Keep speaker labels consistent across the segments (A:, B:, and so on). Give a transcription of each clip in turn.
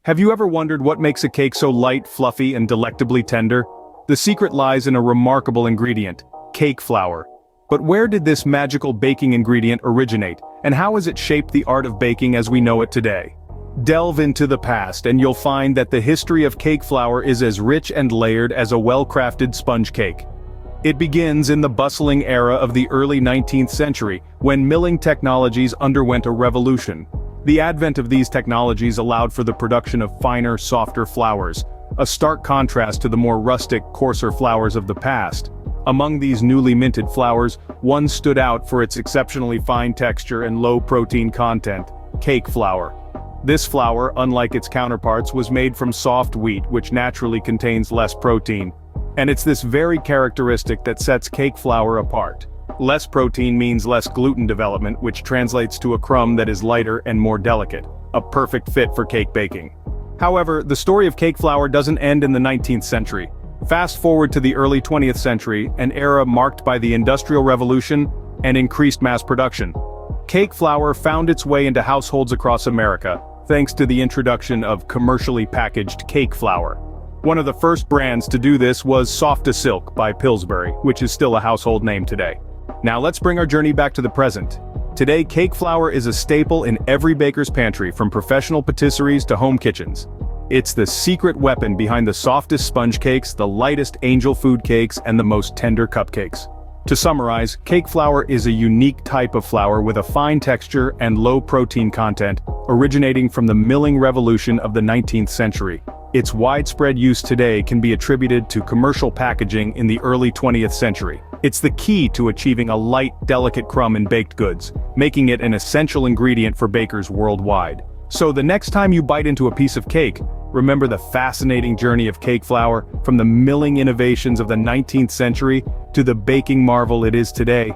A: Have you ever wondered what makes a cake so light, fluffy, and delectably tender? The secret lies in a remarkable ingredient: cake flour. But where did this magical baking ingredient originate, and how has it shaped the art of baking as we know it today? Delve into the past and you'll find that the history of cake flour is as rich and layered as a well-crafted sponge cake. It begins in the bustling era of the early 19th century, when milling technologies underwent a revolution. The advent of these technologies allowed for the production of finer, softer flours, a stark contrast to the more rustic, coarser flours of the past. Among these newly minted flours, one stood out for its exceptionally fine texture and low protein content: cake flour. This flour, unlike its counterparts, was made from soft wheat, which naturally contains less protein. And it's this very characteristic that sets cake flour apart. Less protein means less gluten development, which translates to a crumb that is lighter and more delicate, a perfect fit for cake baking. However, the story of cake flour doesn't end in the 19th century. Fast forward to the early 20th century, an era marked by the Industrial Revolution and increased mass production. Cake flour found its way into households across America, thanks to the introduction of commercially packaged cake flour. One of the first brands to do this was Soft-A-Silk by Pillsbury, which is still a household name today. Now let's bring our journey back to the present. Today, cake flour is a staple in every baker's pantry, from professional patisseries to home kitchens. It's the secret weapon behind the softest sponge cakes, the lightest angel food cakes, and the most tender cupcakes. To summarize, cake flour is a unique type of flour with a fine texture and low protein content, originating from the milling revolution of the 19th century. Its widespread use today can be attributed to commercial packaging in the early 20th century. It's the key to achieving a light, delicate crumb in baked goods, making it an essential ingredient for bakers worldwide. So the next time you bite into a piece of cake, remember the fascinating journey of cake flour, from the milling innovations of the 19th century to the baking marvel it is today.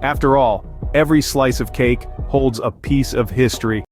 A: After all, every slice of cake holds a piece of history.